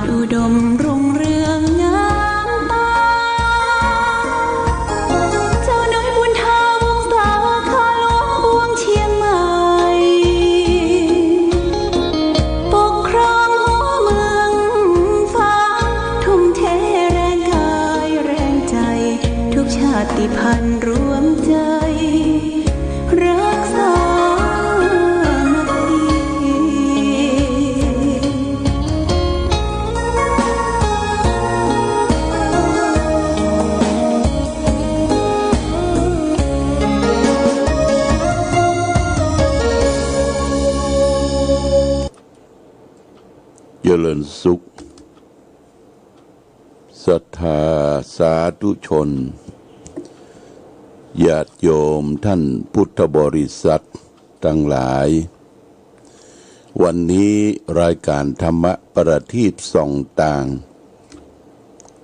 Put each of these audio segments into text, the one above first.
ติอุดมรุ่งเรืองงามตาเจ้าน้อยบุญทาวงศาข้าหลวงปวงเชียงใหม่ปกครองหัวเมืองฟ้าทุ่มเทแรงกายแรงใจทุกชาติพันธุ์รวมใจรักษาเจริญสุขศรัทธาสาธุชนญาติโยมท่านพุทธบริษัททั้งหลายวันนี้รายการธรรมประทีปส่องต่าง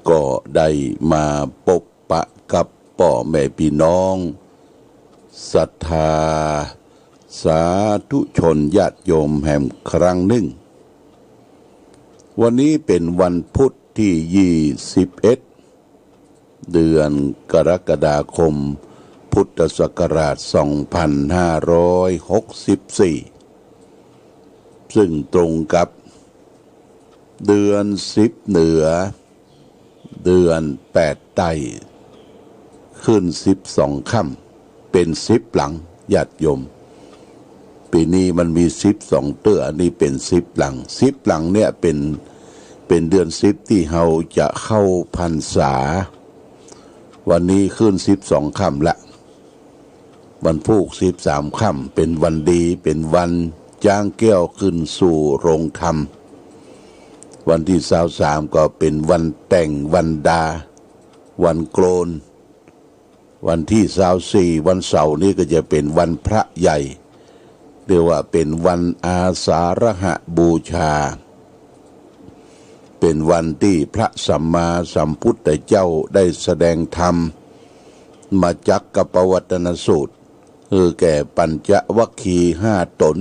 ก็ได้มาพบปะกับพ่อแม่พี่น้องศรัทธาสาธุชนญาติโยมแห่งครั้งหนึ่งวันนี้เป็นวันพุธที่21เดือนกรกฎาคมพุทธศักราช2564ซึ่งตรงกับเดือน10เหนือเดือน8ใต้ขึ้น12ค่ำเป็น10หลังญาติโยมปีนี้มันมี12เตื้ออันนี้เป็น10หลัง10หลังเนี่ยเป็นเดือน10ที่เราจะเข้าพรรษาวันนี้ขึ้น12ค่ำละวันพุธ13ค่ำเป็นวันดีเป็นวันจ้างแก้วขึ้นสู่โรงธรรมวันที่23ก็เป็นวันแต่งวันดาวันโกนวันที่24วันเสาร์นี้ก็จะเป็นวันพระใหญ่เรียกว่าเป็นวันอาสาฬหบูชาเป็นวันที่พระสัมมาสัมพุทธเจ้าได้แสดงธรรมมาจักกับปวัตนสูตรแก่ปัญจวัคคีย์5ตน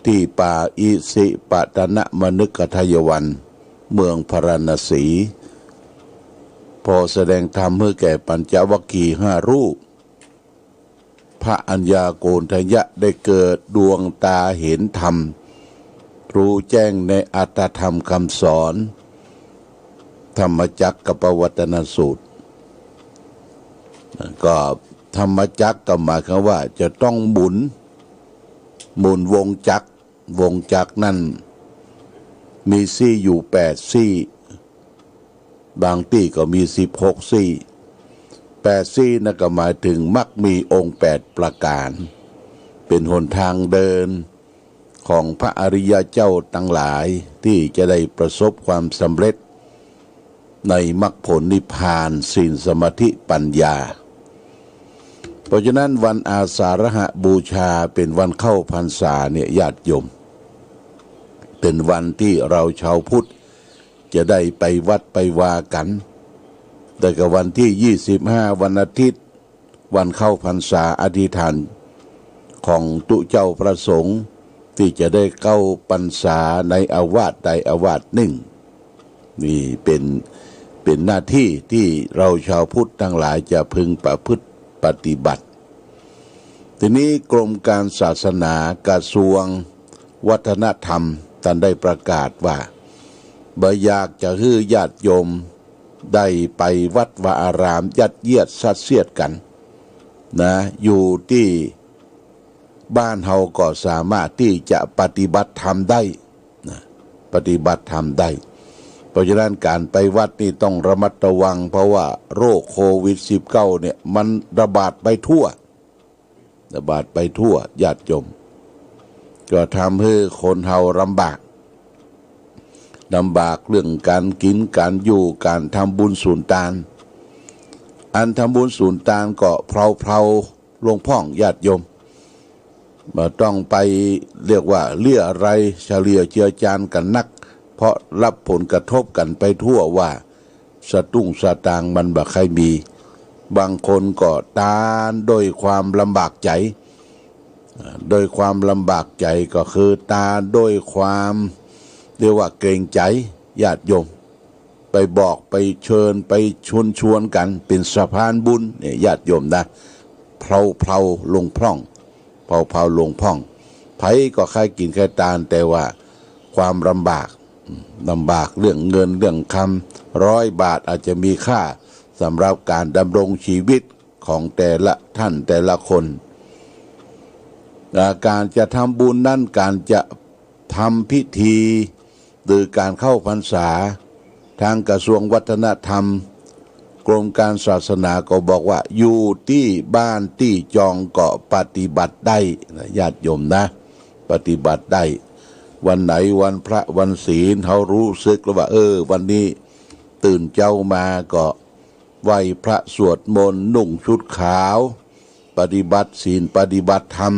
ที่ป่าอิสิปตนมนึกทายวันเมืองพาราณสีพอแสดงธรรมแก่ปัญจวัคคีย์5รูปพระอัญญาโกณฑยะได้เกิดดวงตาเห็นธรรมรู้แจ้งในอัตถธรรมคำสอนธรรมจักรกับปวัตนสูตรก็ธรรมจักรก็หมายความว่าจะต้องหมุนวงจักรนั่นมีซี่อยู่8ซี่บางที่ก็มี16ซี่8ซี่นั่นก็หมายถึงมักมีองค์8ประการเป็นหนทางเดินของพระอริยเจ้าทั้งหลายที่จะได้ประสบความสำเร็จในมรรคผลนิพพานศีลสมาธิปัญญาเพราะฉะนั้นวันอาสาฬหบูชาเป็นวันเข้าพรรษาเนี่ยญาติโยมเป็นวันที่เราชาวพุทธจะได้ไปวัดไปวากันแต่กับวันที่25วันอาทิตย์วันเข้าพรรษาอธิษฐานของตุเจ้าประสงค์ที่จะได้เข้าพรรษาในอาวาสใดอาวาสหนึ่งนี่เป็นหน้าที่ที่เราชาวพุทธทั้งหลายจะพึงประพฤติปฏิบัติทีนี้กรมการศาสนากระทรวงวัฒนธรรมท่านได้ประกาศว่าบ่อยากจะให้ญาติโยมได้ไปวัดวาอารามยัดเยียดสัดเสียดกันนะอยู่ที่บ้านเฮาก็สามารถที่จะปฏิบัติธรรมได้นะปฏิบัติธรรมได้เพราะฉะนั้นการไปวัดนี่ต้องระมัดระวังเพราะว่าโรคโควิด19เนี่ยมันระบาดไปทั่วญาติโยมก็ทำให้คนเฮาลำบากเรื่องการกินการอยู่การทำบุญสูนตานอันทำบุญสูนตานก็เพลาลงพ่องญาติโยมมาต้องไปเรียกว่าเลี่ยไรเฉลี่ยเจือจานกันนักเพราะรับผลกระทบกันไปทั่วว่าสตุ้งสตางมันบ่ใครมีบางคนก็ตานโดยความลำบากใจ โดยความลำบากใจก็คือตาโดยความเรียกว่าเกรงใจ ญาติโยมไปบอกไปเชิญไปชวนกันเป็นสะพานบุญเนี่ยญาติโยมนะเพลาลงพร่องเพลาลงพร่องไผก็ใครกินใครตาลแต่ว่าความลำบากเรื่องเงินเรื่องคำ100 บาทอาจจะมีค่าสำหรับการดำรงชีวิตของแต่ละท่านแต่ละคนการจะทำบุญนั่นการจะทำพิธีหรือการเข้าพรรษาทางกระทรวงวัฒนธรรมกรมการศาสนาก็บอกว่าอยู่ที่บ้านที่จองเกาะปฏิบัติได้ญาติโยมนะปฏิบัติได้วันไหนวันพระวันศีลเขารู้สึกแล้วว่าวันนี้ตื่นเจ้ามาก็ไหว้พระสวดมนต์นุ่งชุดขาวปฏิบัติศีลปฏิบัติธรรม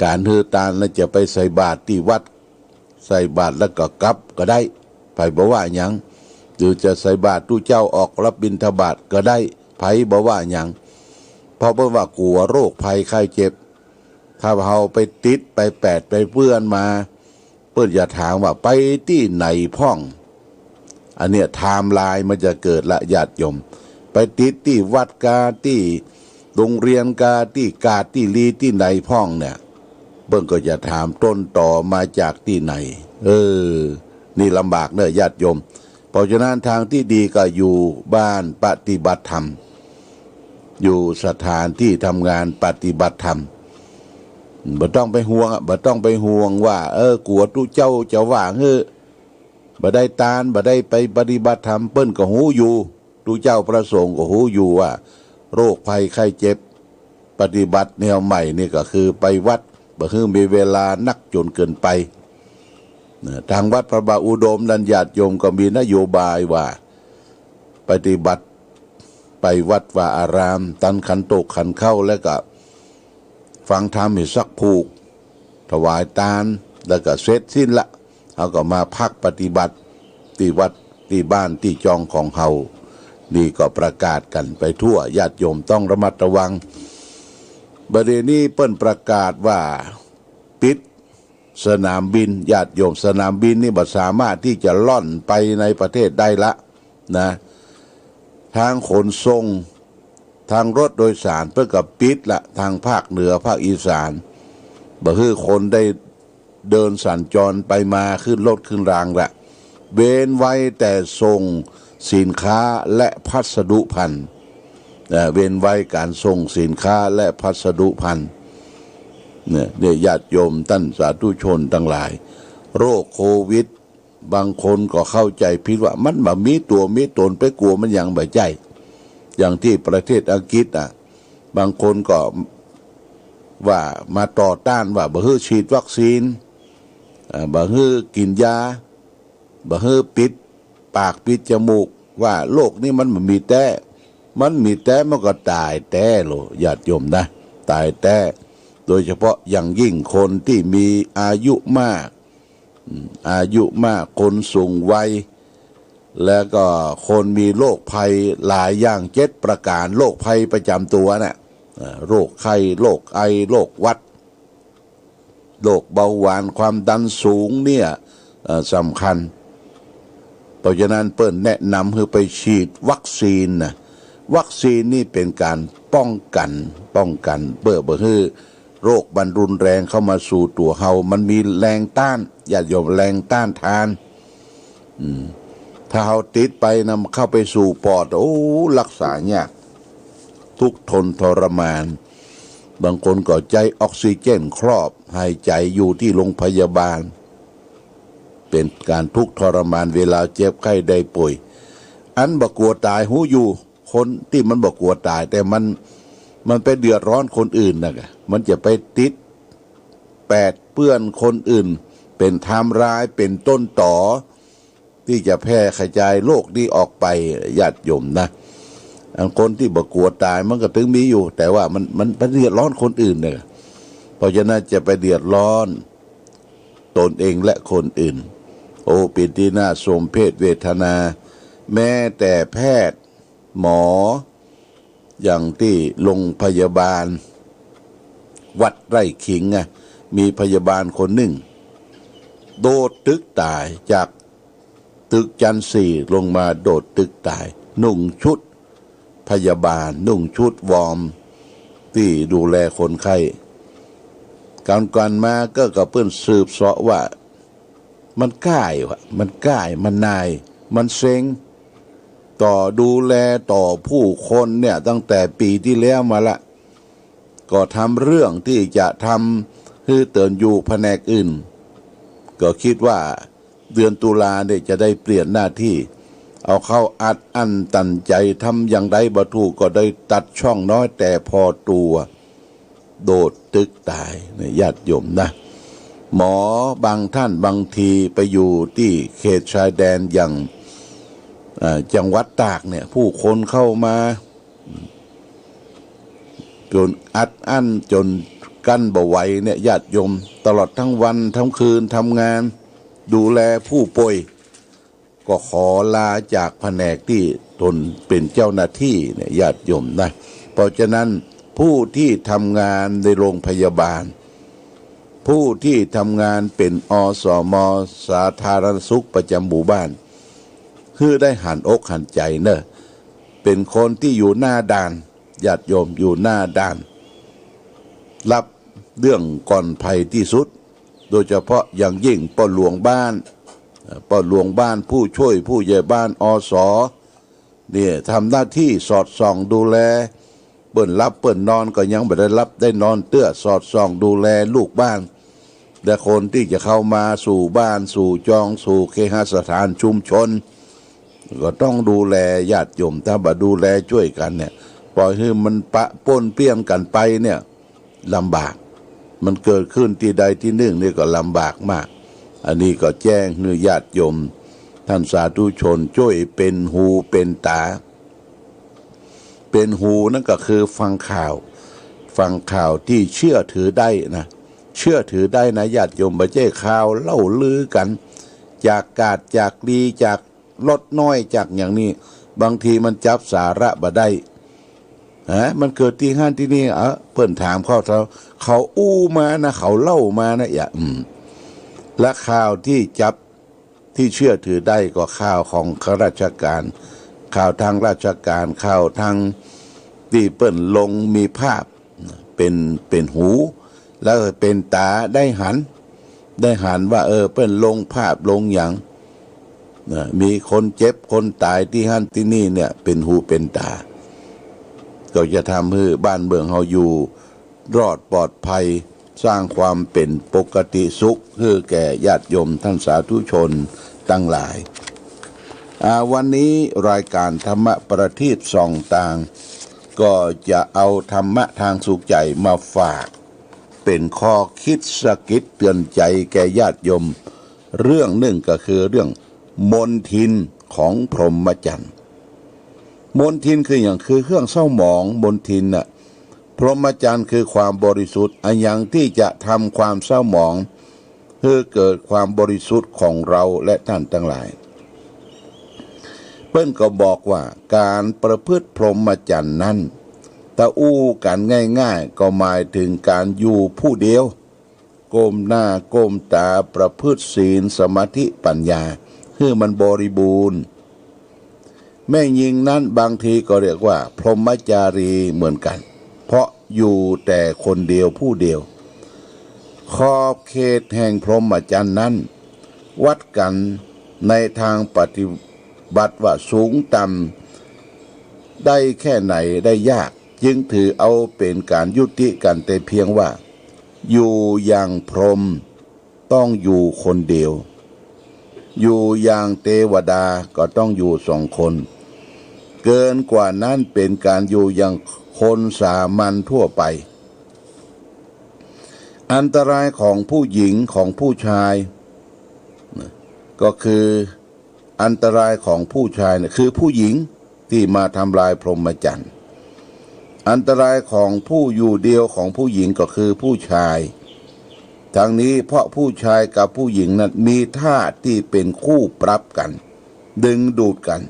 การเฮือตาลแล้วจะไปใส่บาตรที่วัดใส่บาตรแล้วก็กลับก็ได้ไผบ่ว่าหยังหรือจะใส่บาตรตู้เจ้าออกรับบิณฑบาตก็ได้ไผบ่ว่าหยังเพราะว่ากลัวโรคภัยไข้เจ็บถ้าเราไปติดไปแปดไปเปื้อนมาเปิ้นอย่าถามว่าไปที่ไหนพ่องอันเนี้ยไทม์ไลน์มันจะเกิดละญาติโยมไปติดที่วัดกาที่โรงเรียนกาที่กาที่ลีที่ไหนพ่องเนี่ยเบิ้งก็จะถามต้นต่อมาจากที่ไหนนี่ลำบากเนอะญาติโยมเพราะฉะนั้นทางที่ดีก็อยู่บ้านปฏิบัติธรรมอยู่สถานที่ทำงานปฏิบัติธรรมบ่ต้องไปห่วงว่ากลัวตู้เจ้าจะว่าบ่ได้ตานบ่ได้ไปปฏิบัติธรรมเปิ้นก็หูอยู่ตู้เจ้าประสงค์ก็หูอยู่ว่าโรคภัยไข้เจ็บปฏิบัติแนวใหม่นี่ก็คือไปวัดบ่คือมีเวลานักจนเกินไปทางวัดพระบาทอุดมนันญาติโยมก็มีนโยบายว่าปฏิบัติไปวัดว่าอารามตันขันโตกขันเข้าแล้วก็ฟังธรรมให้สักผูกถวายทานแล้วก็เสร็จสิ้นละเขาก็มาพักปฏิบัติที่วัดที่บ้านที่จองของเฮานี่ก็ประกาศกันไปทั่วญาติโยมต้องระมัดระวังประเด็นนี้เปิ้นประกาศว่าปิดสนามบินญาติโยมสนามบินนี่บ่สามารถที่จะล่อนไปในประเทศได้ละนะทางขนส่งทางรถโดยสารเพื่อกับปิดละทางภาคเหนือภาคอีสานบ่คือคนได้เดินสัญจรไปมาขึ้นรถขึ้นรางละเว้นไว้แต่ส่งสินค้าและพัสดุภัณฑ์เว้นไว้การส่งสินค้าและพัสดุภัณฑ์เนี่ยญาติโยมท่านสาธุชนทั้งหลายโรคโควิดบางคนก็เข้าใจผิดว่ามันบ่มีตัวมีตนไปกลัวมันอย่างบ่ใจอย่างที่ประเทศอังกฤษบางคนก็ว่ามาต่อต้านว่าบ่ฮื้อฉีดวัคซีนบ่ฮื้อกินยาบ่ฮื้อปิดปากปิดจมูกว่าโรคนี้มันมีแต่มันก็ตายแต่โลญาติโยมนะตายแต่โดยเฉพาะอย่างยิ่งคนที่มีอายุมากคนสูงวัยแล้วก็คนมีโรคภัยหลายอย่าง7 ประการโรคภัยประจำตัวน่ะโรคไข้โรคไอโรคหวัดโรคเบาหวานความดันสูงเนี่ยสำคัญเพราะฉะนั้นเปิ้นแนะนำให้ไปฉีดวัคซีนนะวัคซีนนี่เป็นการป้องกันเพื่อบ่ให้โรคมันรุนแรงเข้ามาสู่ตัวเฮามันมีแรงต้านอย่าโยมแรงต้านทานถ้าเฮาติดไปนำเข้าไปสู่ปอดรักษายากทุกข์ทนทรมานบางคนก็ใจออกซิเจนครอบหายใจอยู่ที่โรงพยาบาลเป็นการทุกข์ทรมานเวลาเจ็บไข้ได้ป่วยอันบ่กลัวตายหูอยู่คนที่มันบ่กลัวตายแต่มันไปเดือดร้อนคนอื่นนะมันจะไปติดแปดเปื้อนคนอื่นเป็นทำร้ายเป็นต้นต่อที่จะแพร่กระจายโรคนี้ออกไปญาติโยมนะคนที่บ่กลัวตายมันก็ถึงมีอยู่แต่ว่ามันไปเดือดร้อนคนอื่นเนี่ยเพราะฉะนั้นจะไปเดือดร้อนตนเองและคนอื่นเป็นที่น่าสมเพชเวทนาแม้แต่แพทย์หมออย่างที่โรงพยาบาลวัดไร่ขิงมีพยาบาลคนหนึ่งโดดตึกตายจาก ตึกจันทร์สี่ลงมาโดดตึกตายนุ่งชุดพยาบาลนุ่งชุดวอร์มที่ดูแลคนไข้การมาก็กับเพื่อนสืบเสาะว่ามันก่ายวะมันก่ายมันนายมันเซ็งต่อดูแลต่อผู้คนเนี่ยตั้งแต่ปีที่แล้วมาละก็ทำเรื่องที่จะทำคือเตือนอยู่แผนกอื่นก็คิดว่าเดือนตุลาเนี่ยจะได้เปลี่ยนหน้าที่เอาเข้าอัดอั้นตันใจทำอย่างใดบ่ถูกก็ได้ตัดช่องน้อยแต่พอตัวโดดตึกตายเนี่ยญาติโยมนะหมอบางท่านบางทีไปอยู่ที่เขตชายแดนอย่างจังหวัดตากเนี่ยผู้คนเข้ามาจนอัดอั้นจนกั้นบ่ไหวเนี่ยญาติโยมตลอดทั้งวันทั้งคืนทำงานดูแลผู้ป่วยก็ขอลาจากแผนกที่ตนเป็นเจ้าหน้าที่เนี่ยญาติโยมนะเพราะฉะนั้นผู้ที่ทำงานในโรงพยาบาลผู้ที่ทำงานเป็นอสม.สาธารณสุขประจำหมู่บ้านคือได้หันอกหันใจเนอะเป็นคนที่อยู่หน้าด่านญาติโยมอยู่หน้าด่านรับเรื่องก่อนภัยที่สุดโดยเฉพาะอย่างยิ่งป้อหลวงบ้านผู้ช่วยผู้ใหญ่บ้านอสเนี่ยทำหน้าที่สอดส่องดูแลเปิ้นรับเปิ้นนอนก็ยังไม่ได้รับได้นอนเตื้อสอดส่องดูแลลูกบ้านแต่คนที่จะเข้ามาสู่บ้านสู่จองสู่เคหสถานชุมชนก็ต้องดูแลญาติโยมถ้าบ่ดูแลช่วยกันเนี่ยปล่อยให้มันปะปนเปี้ยนกันไปเนี่ยลำบากมันเกิดขึ้นที่ใดที่หนึ่งนี่ก็ลำบากมากอันนี้ก็แจ้งให้ญาติโยมท่านสาธุชนช่วยเป็นหูเป็นตาเป็นหูนั่นก็คือฟังข่าวที่เชื่อถือได้นะเชื่อถือได้นะญาติโยมไม่ใช่ข่าวเล่าลือกันจากกาดจากดีจากลดน้อยจากอย่างนี้บางทีมันจับสาระบ่ได้มันเกิดที่ห้านที่นี่เพิ่นถามเขาอู้มานะเขาเล่ามานะอย่าและข่าวที่จับที่เชื่อถือได้ก็ข่าวของข้าราชการข่าวทางราชการข่าวทางที่เปิ้นลงมีภาพเป็นหูแล้วเป็นตาได้หันว่าเปิ้นลงภาพลงอย่างมีคนเจ็บคนตายที่ห้านที่นี่เนี่ยเป็นหูเป็นตาก็จะทำให้บ้านเมืองเราอยู่รอดปลอดภัยสร้างความเป็นปกติสุขให้แก่ญาติโยมท่านสาธุชนทั้งหลายวันนี้รายการธรรมะประทีปส่องต่างก็จะเอาธรรมะทางสุขใจมาฝากเป็นข้อคิดสะกิดเตือนใจแก่ญาติโยมเรื่องหนึ่งก็คือเรื่องมนทินของพรหมจรรย์มนทินคืออย่างคือเครื่องเศร้าหมองมนทินน่ะพรหมจรรย์คือความบริสุทธิ์อันยังที่จะทำความเศร้าหมองเพื่อเกิดความบริสุทธิ์ของเราและท่านทั้งหลายเพิ่นก็บอกว่าการประพฤติพรหมจรรย์นั้นถ้าอู้กันง่ายๆก็หมายถึงการอยู่ผู้เดียวก้มหน้าก้มตาประพฤติศีลสมาธิปัญญาให้มันบริบูรณ์แม่หญิงนั้นบางทีก็เรียกว่าพรหมจารีเหมือนกันเพราะอยู่แต่คนเดียวผู้เดียวขอบเขตแห่งพรหมจรรย์นั้นวัดกันในทางปฏิบัติว่าสูงต่ำได้แค่ไหนได้ยากจึงถือเอาเป็นการยุติกันแต่เพียงว่าอยู่อย่างพรหมต้องอยู่คนเดียวอยู่อย่างเทวดาก็ต้องอยู่สองคนเกินกว่านั้นเป็นการอยู่อย่างคนสามัญทั่วไปอันตรายของผู้หญิงของผู้ชายก็คืออันตรายของผู้ชายคือผู้หญิงที่มาทำลายพรหมจรรย์อันตรายของผู้อยู่เดียวของผู้หญิงก็คือผู้ชายทั้งนี้เพราะผู้ชายกับผู้หญิงนั้นมีท่าที่เป็นคู่ปรับกันดึงดูดกัน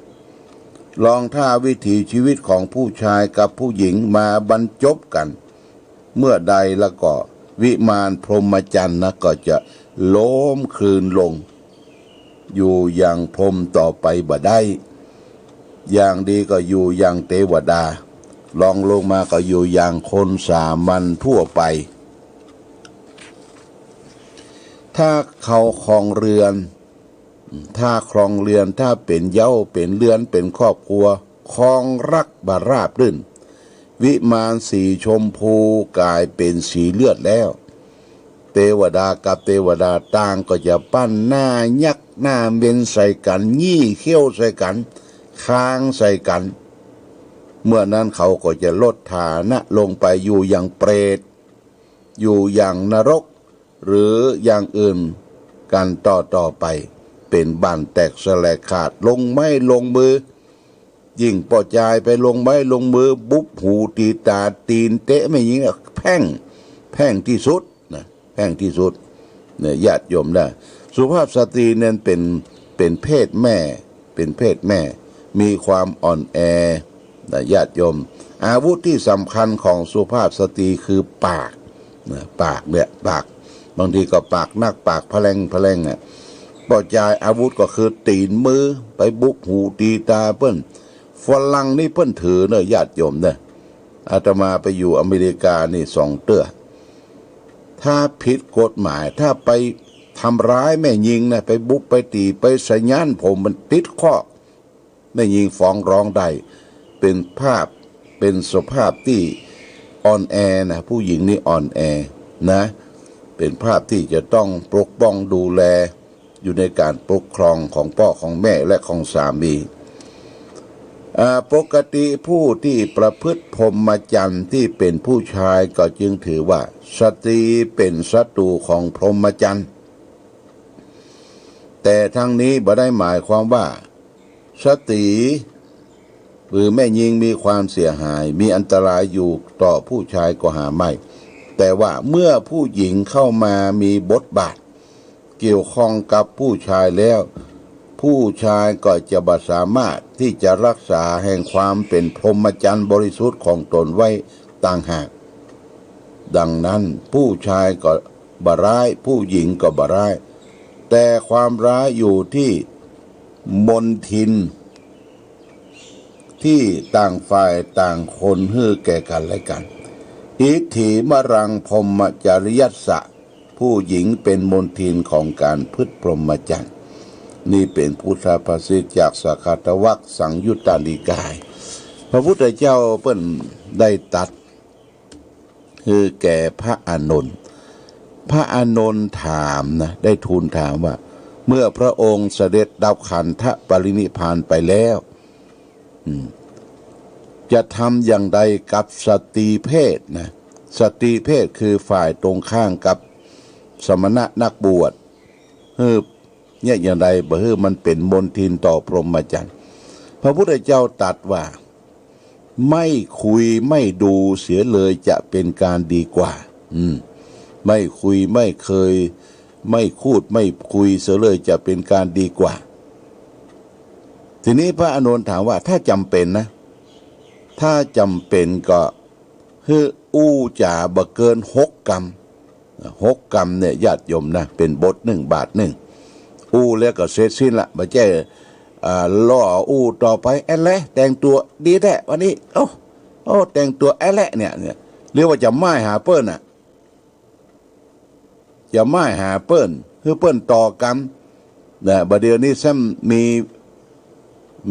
ลองท่าวิถีชีวิตของผู้ชายกับผู้หญิงมาบรรจบกันเมื่อใดแล้วก็วิมานพรหมจรรย์นะก็จะล้มคลืนลง อยู่อย่างพรหมต่อไปบ่ได้อย่างดีก็อยู่อย่างเทวดาลองลงมาก็อยู่อย่างคนสามัญทั่วไปถ้าเขาครองเรือนถ้าครองเรือนถ้าเป็นเย้าเป็นเรือนเป็นครอบครัวครองรักบาราบรื่นวิมานสีชมพูกลายเป็นสีเลือดแล้วเทวดากับเทวดาต่างก็จะปั้นหน้ายักหน้าเบนใส่กันยี่เขี้ยวใส่กันค้างใส่กันเมื่อนั้นเขาก็จะลดฐานะลงไปอยู่อย่างเปรตอยู่อย่างนรกหรืออย่างอื่นกันต่อไปเป็นบ้านแตกสลายขาดลงไม้ลงมือยิ่งปอจายไปลงไม้ลงมือบุบหูตีตาตีนเตะไม่ยิงแพ่งที่สุดนะแพ่งที่สุดเนี่ยญาติโยมได้สุภาพสตรีนั้นเป็นเพศแม่เป็นเพศแม่มีความอ่อนแอนะญาติโยมอาวุธที่สำคัญของสุภาพสตรีคือปากนะปากเนี่ยปากบางทีก็ปากนักปากแผลงอ่ะปอจายอาวุธก็คือตีนมือไปบุบหูตีตาเปิ้นฝรั่งนี่เปิ้นถือเนอะญาติโยมเนี่ยอาตมาไปอยู่อเมริกานี่2 เตื้อถ้าผิดกฎหมายถ้าไปทำร้ายแม่ยิงนะไปบุบไปตีไปสัญญาณผมมันติดข้อแม่ยิงฟ้องร้องได้เป็นภาพเป็นสภาพที่อ่อนแอนะผู้หญิงนี่อ่อนแอนะเป็นภาพที่จะต้องปกป้องดูแลอยู่ในการปกครองของพ่อของแม่และของสามีปกติผู้ที่ประพฤติพรหมจรรย์ที่เป็นผู้ชายก็จึงถือว่าสตรีเป็นศัตรูของพรหมจรรย์แต่ทั้งนี้บ่ได้หมายความว่าสตรีหรือแม่หญิงมีความเสียหายมีอันตรายอยู่ต่อผู้ชายก็หาไม่แต่ว่าเมื่อผู้หญิงเข้ามามีบทบาทเกี่ยวข้องกับผู้ชายแล้วผู้ชายก็จะบ่สามารถที่จะรักษาแห่งความเป็นพรหมจรรย์บริสุทธิ์ของตนไว้ต่างหากดังนั้นผู้ชายก็บ่ร้ายผู้หญิงก็บ่ร้ายแต่ความร้ายอยู่ที่มนทินที่ต่างฝ่ายต่างคนฮื้อแก่กันและกันอิทธิมรังพรหมจริยัสสะผู้หญิงเป็นมนทินของการพฤติพรหมจรรย์นี่เป็นพุทธภาษิตจากสักขาตวรรคสังยุตตนิกายพระพุทธเจ้าเพิ่นได้ตัดคือแก่พระอานนท์พระอานนท์ถามนะได้ทูลถามว่าเมื่อพระองค์เสด็จดับขันธปรินิพพานไปแล้วจะทำอย่างใดกับสตรีเพศนะสตรีเพศคือฝ่ายตรงข้างกับสมณะนักบวชเนี่ยอย่างไรบ่ฮื้อมันเป็นมนทินต่อพรหมจรรย์พระพุทธเจ้าตรัสว่าไม่คุยไม่ดูเสียเลยจะเป็นการดีกว่าไม่คุยไม่เคยไม่พูดไม่คุยเสียเลยจะเป็นการดีกว่าทีนี้พระอานนท์ถามว่าถ้าจำเป็นนะถ้าจำเป็นก็อู้จ่าบ่เกิน6 กรัม6 กรัมเนี่ยญาติโยมนะเป็นบท1 บาท 1อู้แล้วก็เสร็จสิ้นละบ่ใช่ล่ออู้ต่อไปแอะและแต่งตัวดีแท้วันนี้โอ้แต่งตัวแอะและเนี่ยเรียกว่าจะไม่หาเปิ้นน่ะจะไม่หาเปิ้นคือเปิ้นต่อกรรมนะบัดเดี๋ยวนี้ซ้ำ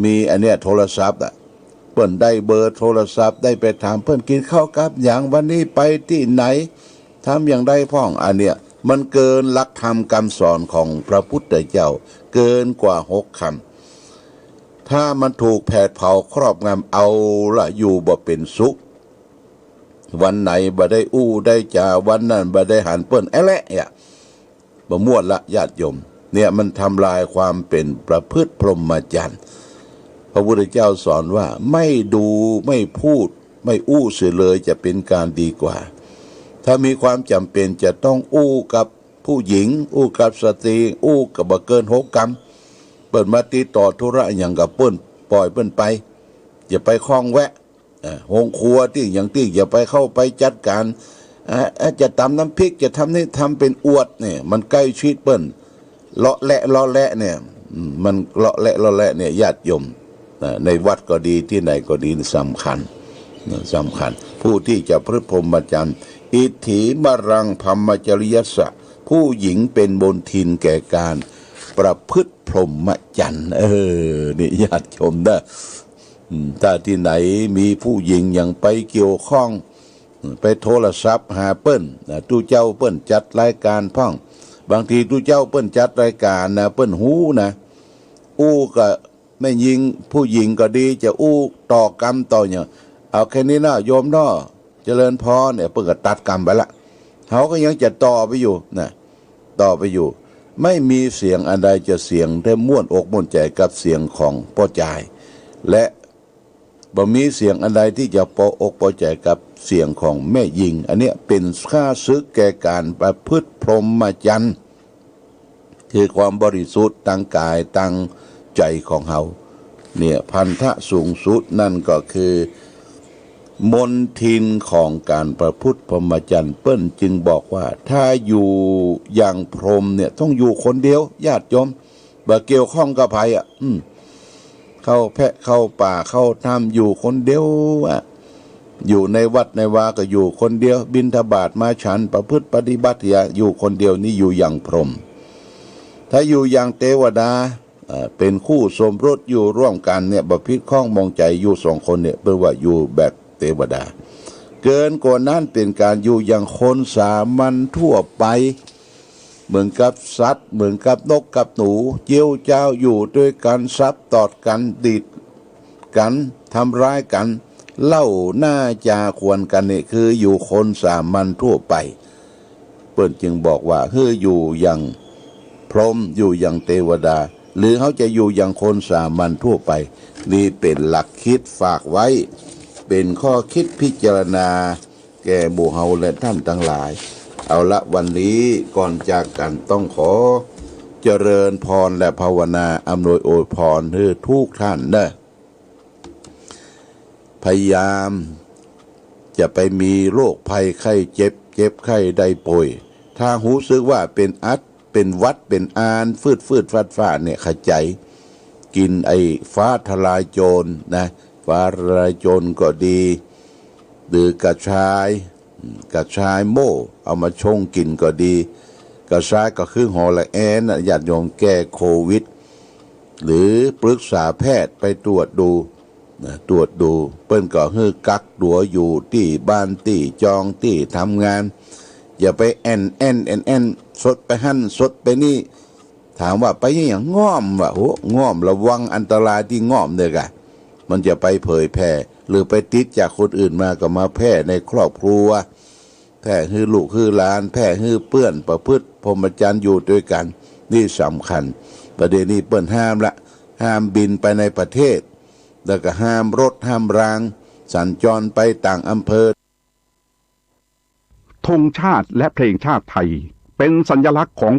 มีอันเนี้ยโทรศัพท์เปิ้นได้เบอร์โทรศัพท์ได้ไปถามเปิ้นกินข้าวกับอย่างวันนี้ไปที่ไหนทำอย่างใดพ้องอันเนี้ยมันเกินหลักธรรมคำสอนของพระพุทธเจ้าเกินกว่า6 คำถ้ามันถูกแผดเผาครอบงำเอาละอยู่บ่เป็นสุขวันไหนบ่ได้อู้ได้จาวันนั้นบ่ได้หันเปิ้นแอะและเนี่ยบ่ม่วนละญาติโยมเนี่ยมันทำลายความเป็นประพฤติพรหมจรรย์พระพุทธเจ้าสอนว่าไม่ดูไม่พูดไม่อู้เสียเลยจะเป็นการดีกว่าถ้ามีความจำเป็นจะต้องอู้กับผู้หญิงอู้กับสตรีอู้กับบ่เกิน6 กรัมเปิ้นมาติดต่อธุระอย่างกับเปิ้นปล่อยเปิ้นไปอย่าไปคล้องแวะห้องครัวที่อย่างที่อย่าไปเข้าไปจัดการจะตำน้ำพริกจะทำนี่ทำเป็นอวดเนี่ยมันใกล้ชิดเปิ้นเลาะแหละเนี่ย มันเลาะและเนี่ยญาติโยมในวัดก็ดีที่ไหนก็ดีสำคัญผู้ที่จะพฤติพรหมจรรย์อิทธิมรังพรหมจริยสะผู้หญิงเป็นบนทินแก่การประพฤติพรหมจรรย์นี่ญาติโยมนะถ้าที่ไหนมีผู้หญิงยังไปเกี่ยวข้องไปโทรศัพท์หาเปิ้นตู้เจ้าเปิ้นจัดรายการพ่องบางทีตู้เจ้าเปิ้นจัดรายการนะเปิ้นหูนะอู้ก็ไม่ยิงผู้หญิงก็ดีจะอู้ต่อกรรมต่อเนี่ยเอาแค่นี้นะโยมน้อเจริญพรเนี่ยเปิ้นก็ตัดกรรมไปละเขาก็ยังจะต่อไปอยู่นะต่อไปอยู่ไม่มีเสียงอันใดจะเสียงได้ม่วนอกม่วนใจกับเสียงของพ่อจ่ายและบ่มีเสียงอันใดที่จะพออกพอใจกับเสียงของแม่หญิงอันเนี้ยเป็นค่าศึกแก่การประพฤติพรหมจรรย์คือความบริสุทธิ์ทางกายทางใจของเฮาเนี่ยพันธะสูงสุดนั่นก็คือมนทินของการประพฤติพรหมจรรย์เปิ้นจึงบอกว่าถ้าอยู่อย่างพรหมเนี่ยต้องอยู่คนเดียวญาติโยมบ่เกี่ยวข้องกับไผเข้าแพะเข้าป่าเข้าถ้ำอยู่คนเดียวอยู่ในวัดในวาก็อยู่คนเดียวบิณฑบาตมาฉันประพฤติปฏิบัติอยู่คนเดียวนี่อยู่อย่างพรหมถ้าอยู่อย่างเทวดาเป็นคู่สมรสอยู่ร่วมกันเนี่ยบ่ผิดข้องมองใจอยู่สองคนเนี่ยเป็นว่าอยู่แบบเทวดาเกินกว่านั้นเป็นการอยู่อย่างคนสามัญทั่วไปเหมือนกับสัตว์เหมือนกับนกกับหนูเจียวเจ้าอยู่ด้วยกันซับตอดกันดีดกันทำร้ายกันเล่าหน้าจาควรกันเนี่ยคืออยู่คนสามัญทั่วไปเปิ้นจึงบอกว่าคืออยู่อย่างพรหมอยู่อย่างเทวดาหรือเขาจะอยู่อย่างคนสามัญทั่วไปนี่เป็นหลักคิดฝากไว้เป็นข้อคิดพิจารณาแก่หมู่เฮาและท่านทั้งหลายเอาละวันนี้ก่อนจากกันต้องขอเจริญพรและภาวนาอำนวยอวยพรให้ทุกท่านนะพยายามจะไปมีโรคภัยไข้เจ็บไข้ได้ป่วยถ้ารู้สึกว่าเป็นเป็นวัดเป็นอานฟืดฟาดเนี่ยขจายกินไอ้ฟ้าทลายโจรนะฟ้าทลายโจรก็ดีหรือกระชายโม่เอามาชงกินก็ดีกระชายก็คือหอละแอนญาติโยมแก้โควิดหรือปรึกษาแพทย์ไปตรวจดูเปิ้นก็คือกักตัวอยู่ที่บ้านที่จองที่ทำงานอย่าไปแอนสดไปหั่นสดไปนี่ถามว่าไปอย่างง่อมว่าโหง่อมระวังอันตรายที่ง่อมเนี่ยกะมันจะไปเผยแพร่หรือไปติดจากคนอื่นมาก็มาแพร่ในครอบครัวแพร่ให้ลูกให้หลานแพร่ให้เพื่อนประพฤติพรหมจรรย์อยู่ด้วยกันนี่สำคัญประเด็นนี้เปิ้นห้ามบินไปในประเทศแล้วก็ห้ามรถห้ามรางสัญจรไปต่างอำเภอธงชาติและเพลงชาติไทยเป็นสัญลักษณ์ของ